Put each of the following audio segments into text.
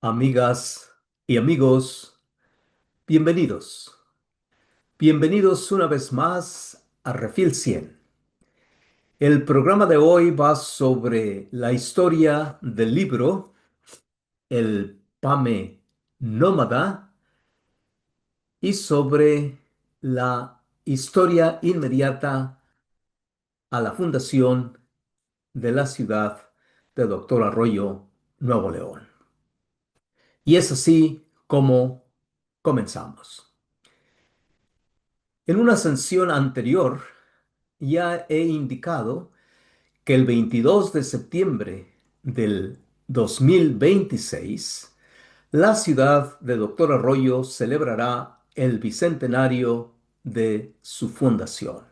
Amigas y amigos, bienvenidos. Bienvenidos una vez más a Refil 100. El programa de hoy va sobre la historia del libro El Pame Nómada y sobre la historia inmediata a la fundación de la ciudad de Doctor Arroyo, Nuevo León. Y es así como comenzamos. En una sesión anterior, ya he indicado que el 22 de septiembre del 2026, la ciudad de Doctor Arroyo celebrará el bicentenario de su fundación.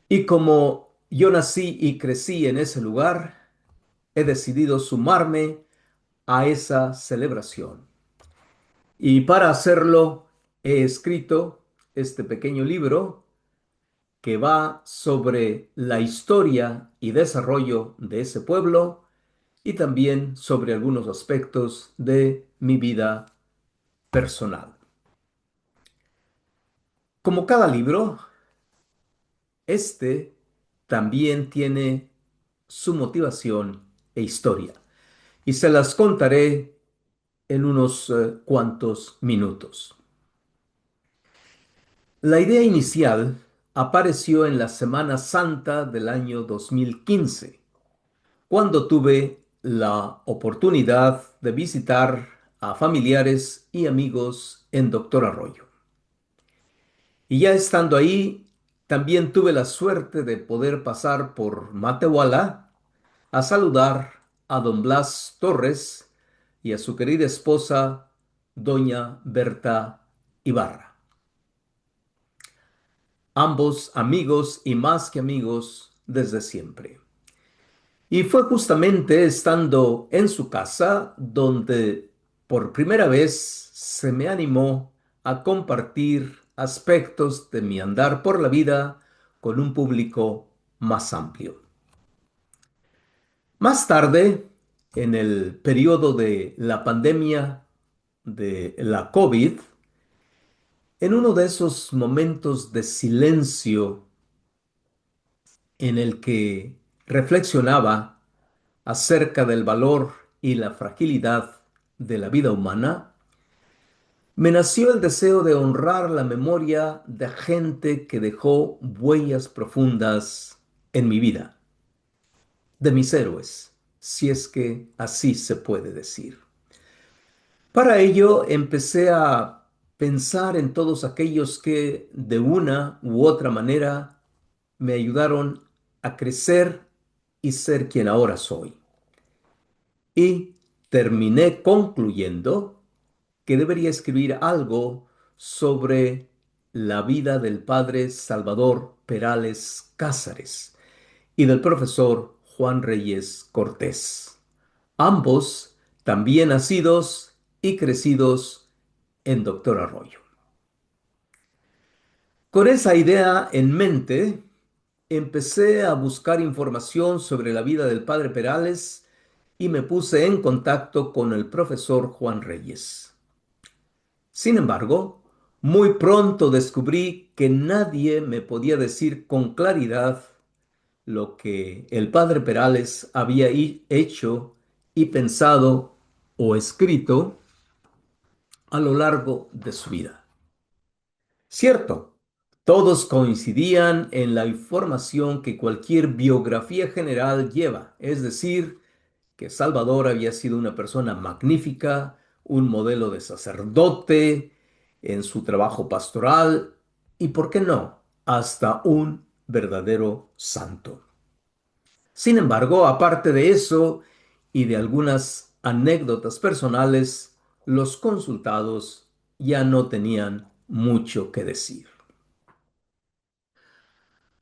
Y como yo nací y crecí en ese lugar, he decidido sumarme a esa celebración. Y para hacerlo, he escrito este pequeño libro que va sobre la historia y desarrollo de ese pueblo y también sobre algunos aspectos de mi vida personal. Como cada libro, este también tiene su motivación e historia y se las contaré en unos cuantos minutos. La idea inicial apareció en la Semana Santa del año 2015 cuando tuve la oportunidad de visitar a familiares y amigos en Doctor Arroyo. Y ya estando ahí, también tuve la suerte de poder pasar por Matehuala a saludar a don Blas Torres y a su querida esposa, doña Berta Ibarra. Ambos amigos y más que amigos desde siempre. Y fue justamente estando en su casa donde por primera vez se me animó a compartir aspectos de mi andar por la vida con un público más amplio. Más tarde, en el periodo de la pandemia de la COVID, en uno de esos momentos de silencio en el que reflexionaba acerca del valor y la fragilidad de la vida humana, me nació el deseo de honrar la memoria de gente que dejó huellas profundas en mi vida, de mis héroes, si es que así se puede decir. Para ello empecé a pensar en todos aquellos que de una u otra manera me ayudaron a crecer y ser quien ahora soy. Y terminé concluyendo que debería escribir algo sobre la vida del padre Salvador Perales Cázares y del profesor Juan Reyes Cortés, ambos también nacidos y crecidos en Doctor Arroyo. Con esa idea en mente, empecé a buscar información sobre la vida del padre Perales y me puse en contacto con el profesor Juan Reyes. Sin embargo, muy pronto descubrí que nadie me podía decir con claridad lo que el padre Perales había hecho y pensado o escrito a lo largo de su vida. Cierto, todos coincidían en la información que cualquier biografía general lleva, es decir, que Salvador había sido una persona magnífica, un modelo de sacerdote en su trabajo pastoral y, ¿por qué no?, hasta un verdadero santo. Sin embargo, aparte de eso y de algunas anécdotas personales, los consultados ya no tenían mucho que decir.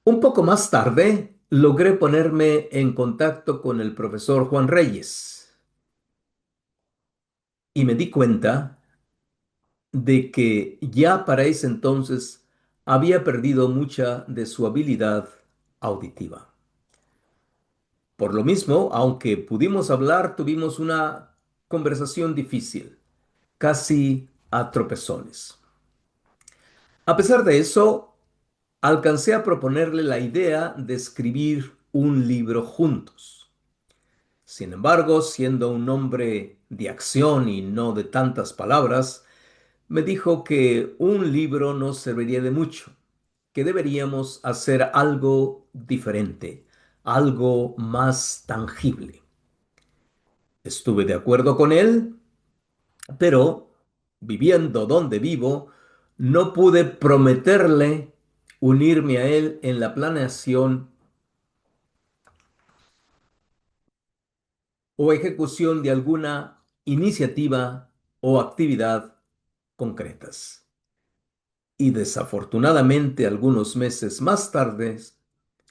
Un poco más tarde, logré ponerme en contacto con el profesor Juan Reyes y me di cuenta de que ya para ese entonces había perdido mucha de su habilidad auditiva. Por lo mismo, aunque pudimos hablar, tuvimos una conversación difícil, casi a tropezones. A pesar de eso, alcancé a proponerle la idea de escribir un libro juntos. Sin embargo, siendo un hombre de acción y no de tantas palabras, me dijo que un libro no serviría de mucho, que deberíamos hacer algo diferente, algo más tangible. Estuve de acuerdo con él, pero viviendo donde vivo, no pude prometerle unirme a él en la planeación o ejecución de alguna iniciativa o actividad concretas. Y desafortunadamente, algunos meses más tarde,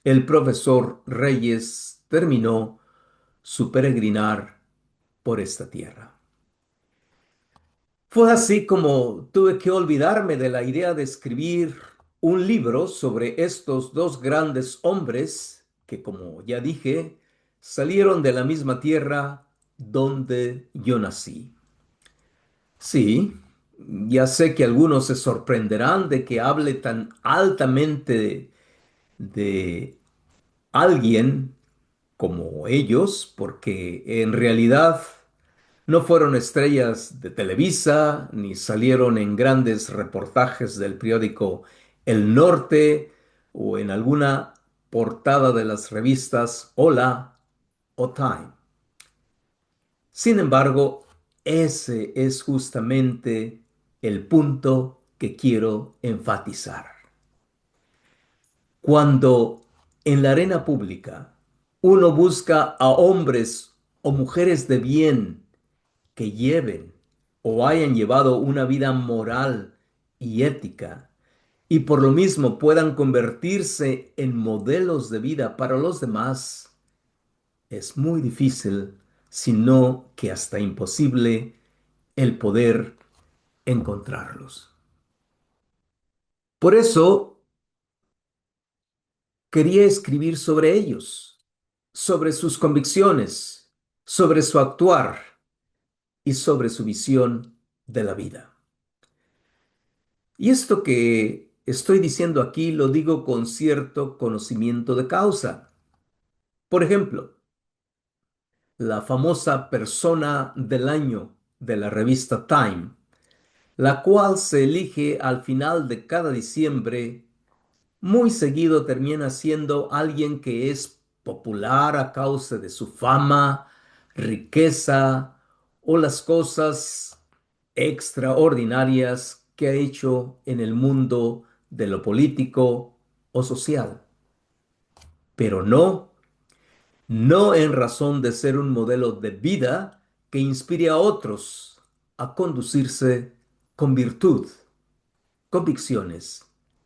el profesor Reyes terminó su peregrinar por esta tierra. Fue así como tuve que olvidarme de la idea de escribir un libro sobre estos dos grandes hombres que, como ya dije, salieron de la misma tierra donde yo nací. Sí, ya sé que algunos se sorprenderán de que hable tan altamente de alguien como ellos, porque en realidad no fueron estrellas de Televisa, ni salieron en grandes reportajes del periódico El Norte o en alguna portada de las revistas Hola o Time. Sin embargo, ese es justamente el punto que quiero enfatizar. Cuando en la arena pública uno busca a hombres o mujeres de bien que lleven o hayan llevado una vida moral y ética y por lo mismo puedan convertirse en modelos de vida para los demás, es muy difícil, si no que hasta imposible, el poder encontrarlos. Por eso quería escribir sobre ellos, sobre sus convicciones, sobre su actuar y sobre su visión de la vida. Y esto que estoy diciendo aquí lo digo con cierto conocimiento de causa. Por ejemplo, la famosa persona del año de la revista Time, la cual se elige al final de cada diciembre, muy seguido termina siendo alguien que es popular a causa de su fama, riqueza o las cosas extraordinarias que ha hecho en el mundo de lo político o social. Pero no en razón de ser un modelo de vida que inspire a otros a conducirse con virtud, convicciones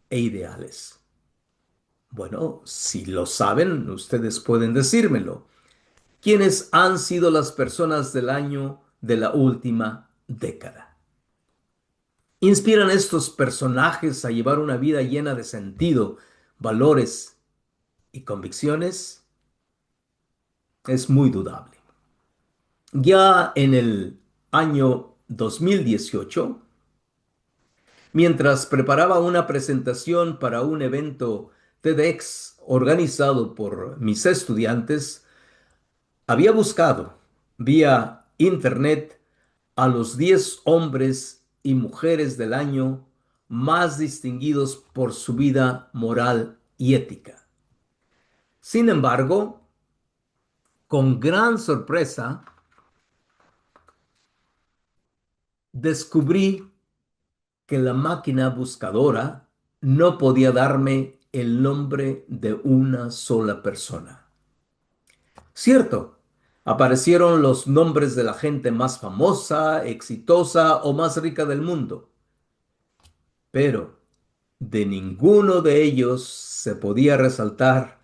e ideales. Bueno, si lo saben, ustedes pueden decírmelo. ¿Quiénes han sido las personas del año de la última década? ¿Inspiran estos personajes a llevar una vida llena de sentido, valores y convicciones? Es muy dudable. Ya en el año 2018, mientras preparaba una presentación para un evento TEDx organizado por mis estudiantes, había buscado vía internet a los 10 hombres y mujeres del año más distinguidos por su vida moral y ética. Sin embargo, con gran sorpresa, descubrí que la máquina buscadora no podía darme el nombre de una sola persona. Cierto, aparecieron los nombres de la gente más famosa, exitosa o más rica del mundo, pero de ninguno de ellos se podía resaltar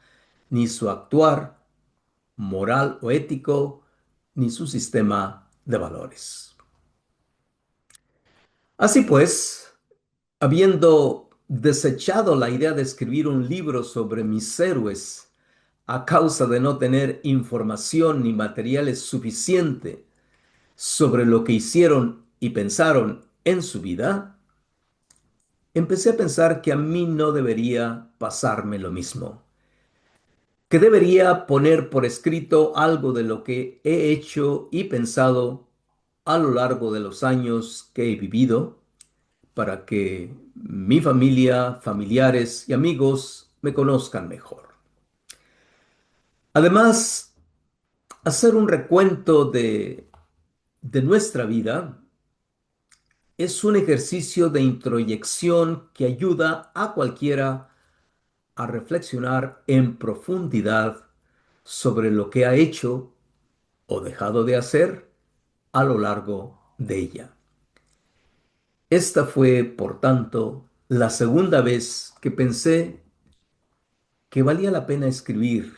ni su actuar moral o ético, ni su sistema de valores. Así pues, habiendo desechado la idea de escribir un libro sobre mis héroes a causa de no tener información ni materiales suficientes sobre lo que hicieron y pensaron en su vida, empecé a pensar que a mí no debería pasarme lo mismo, que debería poner por escrito algo de lo que he hecho y pensado a lo largo de los años que he vivido, para que mi familia, familiares y amigos me conozcan mejor. Además, hacer un recuento de nuestra vida es un ejercicio de introyección que ayuda a cualquiera a reflexionar en profundidad sobre lo que ha hecho o dejado de hacer a lo largo de ella. Esta fue, por tanto, la segunda vez que pensé que valía la pena escribir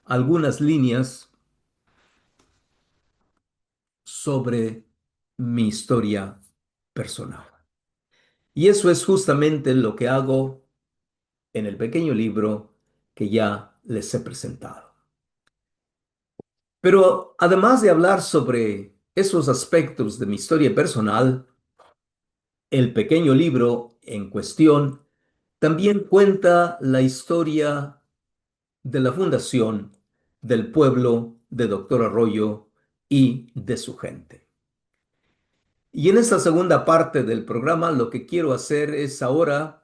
algunas líneas sobre mi historia personal. Y eso es justamente lo que hago en el pequeño libro que ya les he presentado. Pero además de hablar sobre esos aspectos de mi historia personal, el pequeño libro en cuestión también cuenta la historia de la fundación del pueblo de Doctor Arroyo y de su gente. Y en esta segunda parte del programa lo que quiero hacer es ahora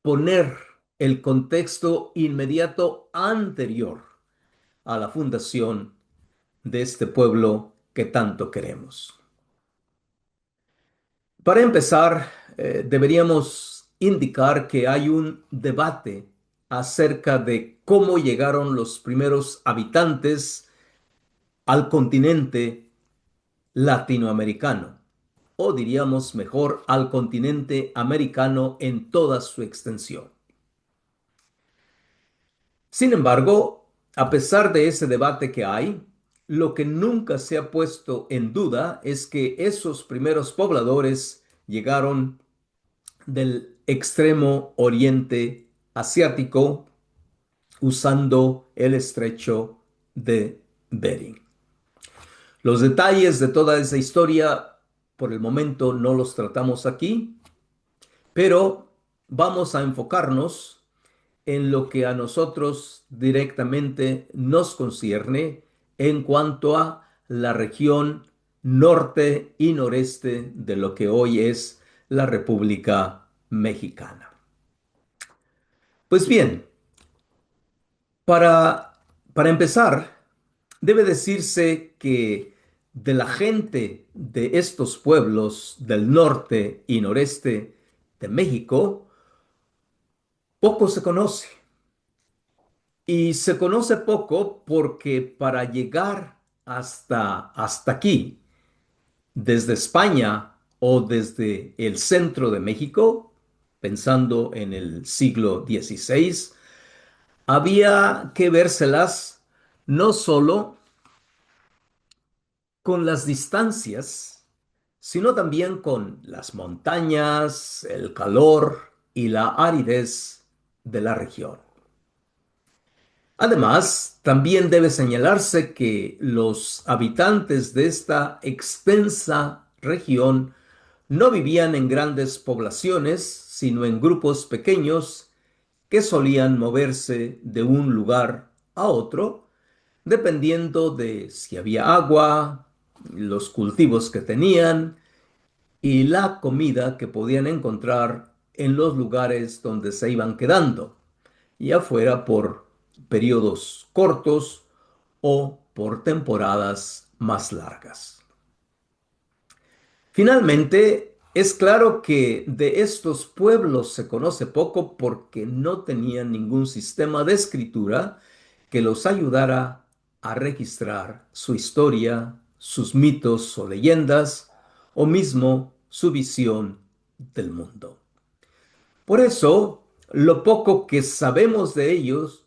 poner el contexto inmediato anterior a la fundación de este pueblo que tanto queremos. Para empezar, deberíamos indicar que hay un debate acerca de cómo llegaron los primeros habitantes al continente latinoamericano, o diríamos mejor al continente americano en toda su extensión. Sin embargo, a pesar de ese debate que hay, lo que nunca se ha puesto en duda es que esos primeros pobladores llegaron del extremo oriente asiático usando el estrecho de Bering. Los detalles de toda esa historia por el momento no los tratamos aquí, pero vamos a enfocarnos en lo que a nosotros directamente nos concierne en cuanto a la región norte y noreste de lo que hoy es la República Mexicana. Pues bien, para, para empezar, debe decirse que de la gente de estos pueblos del norte y noreste de México, poco se conoce. Y se conoce poco porque para llegar hasta aquí, desde España o desde el centro de México, pensando en el siglo XVI, había que vérselas no solo con las distancias, sino también con las montañas, el calor y la aridez de la región. Además, también debe señalarse que los habitantes de esta extensa región no vivían en grandes poblaciones, sino en grupos pequeños que solían moverse de un lugar a otro, dependiendo de si había agua, los cultivos que tenían y la comida que podían encontrar en los lugares donde se iban quedando, ya fuera por periodos cortos o por temporadas más largas. Finalmente, es claro que de estos pueblos se conoce poco porque no tenían ningún sistema de escritura que los ayudara a registrar su historia, sus mitos o leyendas, o mismo su visión del mundo. Por eso, lo poco que sabemos de ellos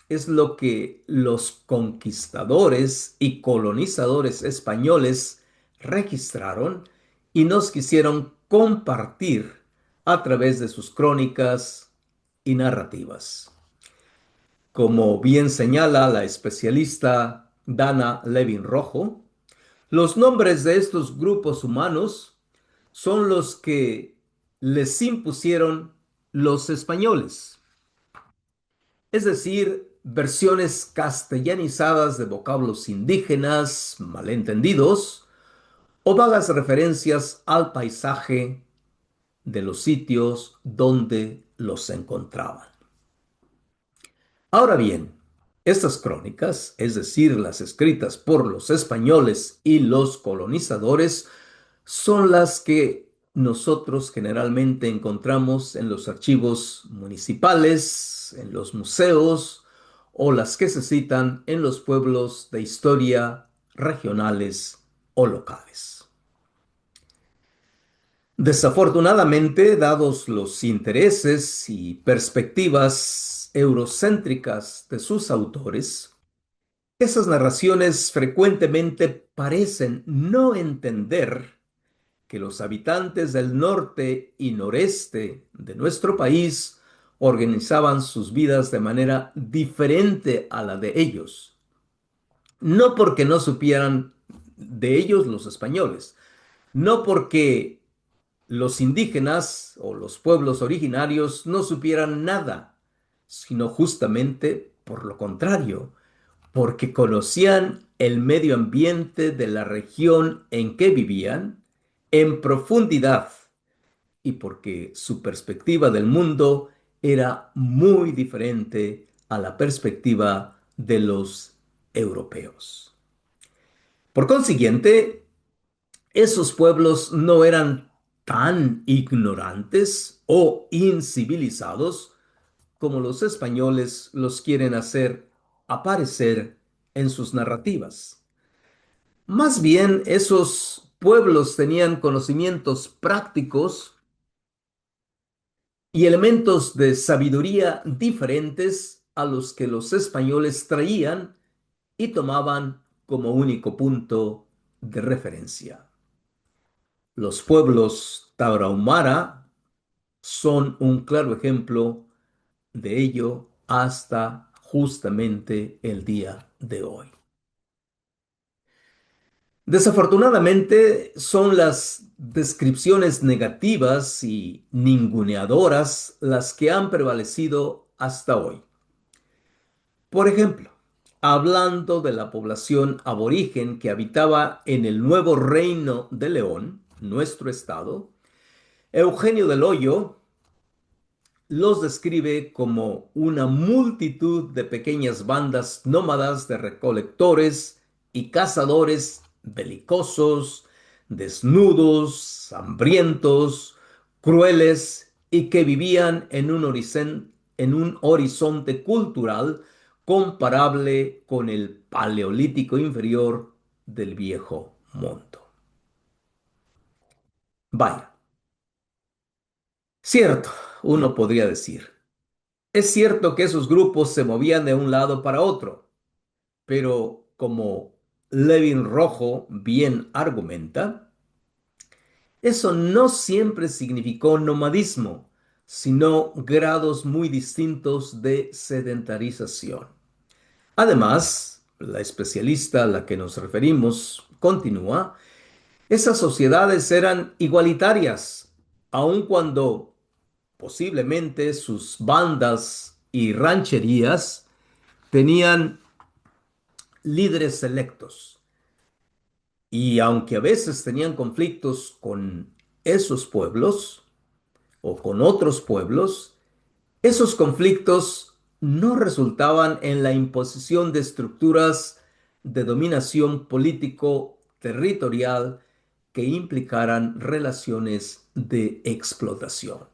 es lo que los conquistadores y colonizadores españoles registraron y nos quisieron compartir a través de sus crónicas y narrativas. Como bien señala la especialista Dana Levin Rojo, Los nombres de estos grupos humanos son los que les impusieron los españoles, es decir, versiones castellanizadas de vocablos indígenas malentendidos o vagas referencias al paisaje de los sitios donde los encontraban. Ahora bien, estas crónicas, es decir, las escritas por los españoles y los colonizadores, son las que nosotros generalmente encontramos en los archivos municipales, en los museos o las que se citan en los pueblos de historia regionales o locales. Desafortunadamente, dados los intereses y perspectivas eurocéntricas de sus autores, esas narraciones frecuentemente parecen no entender que los habitantes del norte y noreste de nuestro país organizaban sus vidas de manera diferente a la de ellos. No porque no supieran de ellos los españoles, no porque los indígenas o los pueblos originarios no supieran nada, sino justamente por lo contrario, porque conocían el medio ambiente de la región en que vivían en profundidad y porque su perspectiva del mundo era muy diferente a la perspectiva de los europeos. Por consiguiente, esos pueblos no eran tan ignorantes o incivilizados como los españoles los quieren hacer aparecer en sus narrativas. Más bien, esos pueblos tenían conocimientos prácticos y elementos de sabiduría diferentes a los que los españoles traían y tomaban como único punto de referencia. Los pueblos tarahumara son un claro ejemplo de ello hasta justamente el día de hoy. Desafortunadamente, son las descripciones negativas y ninguneadoras las que han prevalecido hasta hoy. Por ejemplo, hablando de la población aborigen que habitaba en el nuevo Reino de León, nuestro estado, Eugenio del Hoyo los describe como una multitud de pequeñas bandas nómadas de recolectores y cazadores belicosos, desnudos, hambrientos, crueles y que vivían en un horizonte cultural comparable con el Paleolítico inferior del Viejo Mundo. Vaya, cierto, uno podría decir. Es cierto que esos grupos se movían de un lado para otro, pero como Levin Rojo bien argumenta, eso no siempre significó nomadismo, sino grados muy distintos de sedentarización. Además, la especialista a la que nos referimos continúa, esas sociedades eran igualitarias, aun cuando posiblemente sus bandas y rancherías tenían líderes selectos y aunque a veces tenían conflictos con esos pueblos o con otros pueblos, esos conflictos no resultaban en la imposición de estructuras de dominación político-territorial que implicaran relaciones de explotación.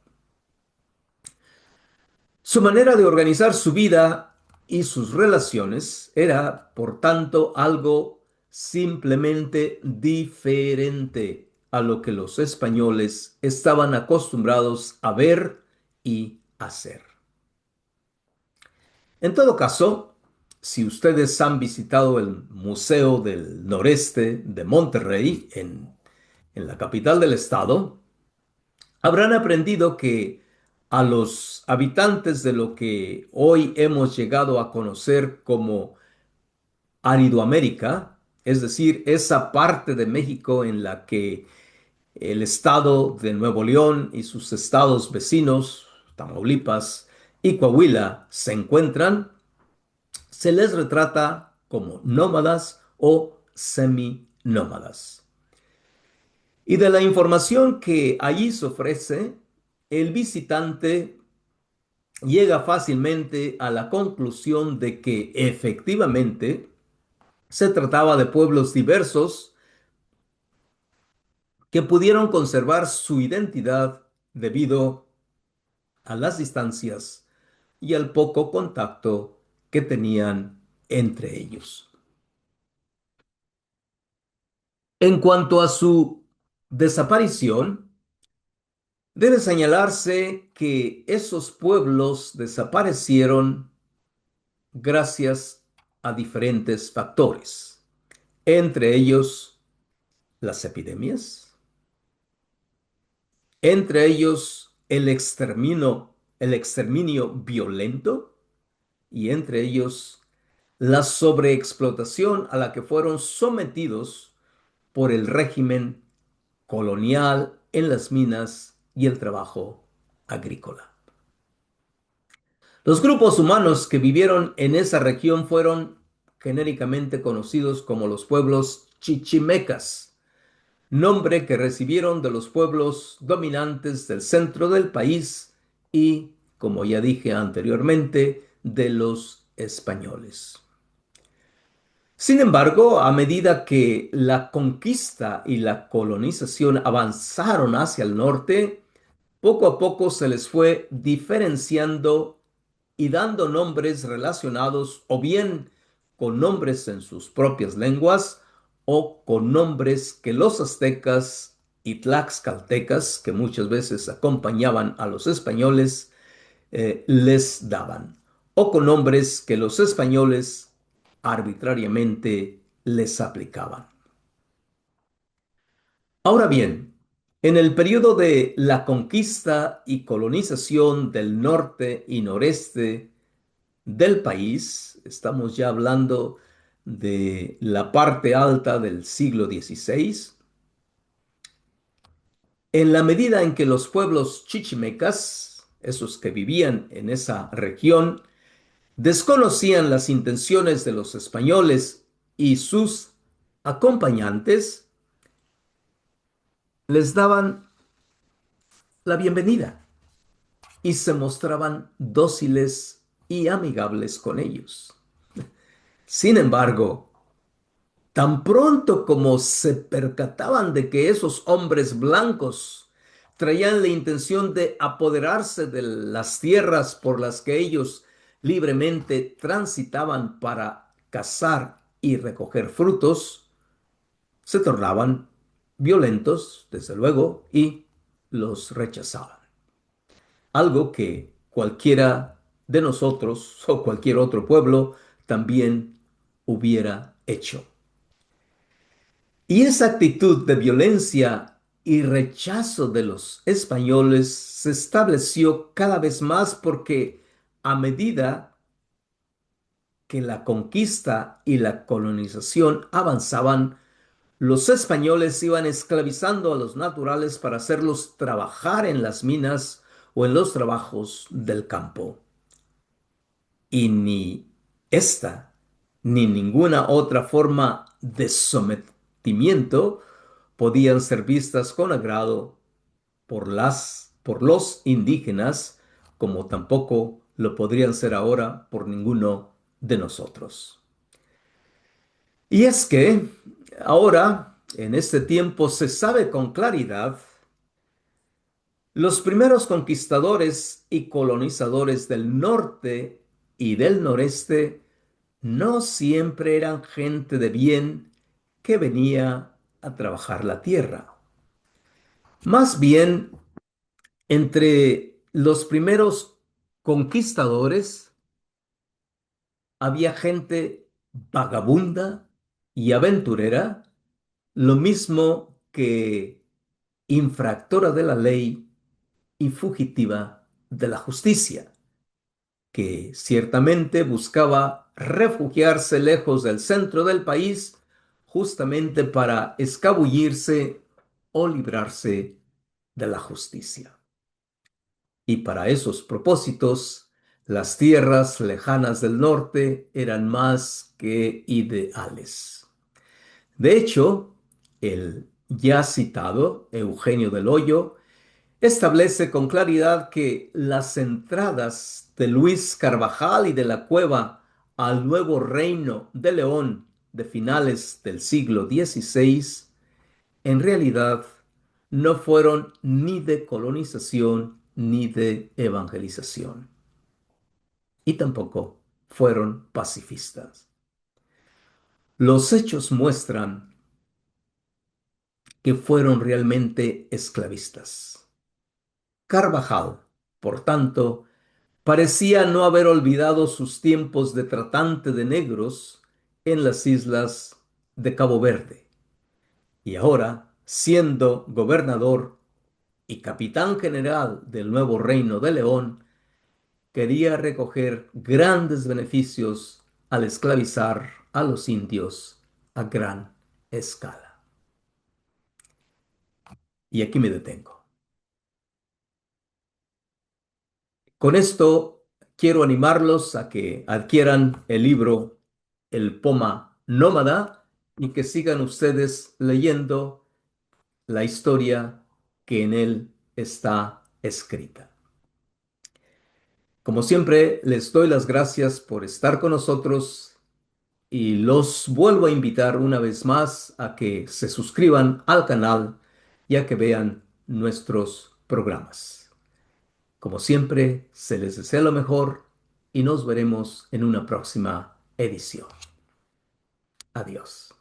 Su manera de organizar su vida y sus relaciones era, por tanto, algo simplemente diferente a lo que los españoles estaban acostumbrados a ver y hacer. En todo caso, si ustedes han visitado el Museo del Noreste de Monterrey, en la capital del estado, habrán aprendido que a los habitantes de lo que hoy hemos llegado a conocer como Aridoamérica, es decir, esa parte de México en la que el estado de Nuevo León y sus estados vecinos, Tamaulipas y Coahuila, se encuentran, se les retrata como nómadas o seminómadas. Y de la información que allí se ofrece, el visitante llega fácilmente a la conclusión de que efectivamente se trataba de pueblos diversos que pudieron conservar su identidad debido a las distancias y al poco contacto que tenían entre ellos. En cuanto a su desaparición, debe señalarse que esos pueblos desaparecieron gracias a diferentes factores, entre ellos las epidemias, entre ellos el exterminio violento y entre ellos la sobreexplotación a la que fueron sometidos por el régimen colonial en las minas y el trabajo agrícola. Los grupos humanos que vivieron en esa región fueron genéricamente conocidos como los pueblos chichimecas, nombre que recibieron de los pueblos dominantes del centro del país y, como ya dije anteriormente, de los españoles. Sin embargo, a medida que la conquista y la colonización avanzaron hacia el norte, poco a poco se les fue diferenciando y dando nombres relacionados o bien con nombres en sus propias lenguas o con nombres que los aztecas y tlaxcaltecas, que muchas veces acompañaban a los españoles, les daban, o con nombres que los españoles arbitrariamente les aplicaban. Ahora bien, en el periodo de la conquista y colonización del norte y noreste del país, estamos ya hablando de la parte alta del siglo XVI, en la medida en que los pueblos chichimecas, esos que vivían en esa región, desconocían las intenciones de los españoles y sus acompañantes, les daban la bienvenida y se mostraban dóciles y amigables con ellos. Sin embargo, tan pronto como se percataban de que esos hombres blancos traían la intención de apoderarse de las tierras por las que ellos libremente transitaban para cazar y recoger frutos, se tornaban violentos, desde luego, y los rechazaban. Algo que cualquiera de nosotros o cualquier otro pueblo también hubiera hecho. Y esa actitud de violencia y rechazo de los españoles se estableció cada vez más porque a medida que la conquista y la colonización avanzaban, los españoles iban esclavizando a los naturales para hacerlos trabajar en las minas o en los trabajos del campo. Y ni esta ni ninguna otra forma de sometimiento podían ser vistas con agrado por los indígenas, como tampoco lo podrían ser ahora por ninguno de nosotros. Y es que ahora, en este tiempo, se sabe con claridad, los primeros conquistadores y colonizadores del norte y del noreste no siempre eran gente de bien que venía a trabajar la tierra. Más bien, entre los primeros conquistadores había gente vagabunda y aventurera, lo mismo que infractora de la ley y fugitiva de la justicia, que ciertamente buscaba refugiarse lejos del centro del país justamente para escabullirse o librarse de la justicia. Y para esos propósitos, las tierras lejanas del norte eran más que ideales. De hecho, el ya citado Eugenio del Hoyo establece con claridad que las entradas de Luis Carvajal y de la Cueva al nuevo reino de León de finales del siglo XVI en realidad no fueron ni de colonización ni de evangelización, y tampoco fueron pacifistas. Los hechos muestran que fueron realmente esclavistas. Carvajal, por tanto, parecía no haber olvidado sus tiempos de tratante de negros en las islas de Cabo Verde, y ahora, siendo gobernador y capitán general del nuevo Reino de León, quería recoger grandes beneficios al esclavizar a los indios a gran escala. Y aquí me detengo. Con esto quiero animarlos a que adquieran el libro El Poma Nómada y que sigan ustedes leyendo la historia que en él está escrita. Como siempre, les doy las gracias por estar con nosotros y los vuelvo a invitar una vez más a que se suscriban al canal y a que vean nuestros programas. Como siempre, se les desea lo mejor y nos veremos en una próxima edición. Adiós.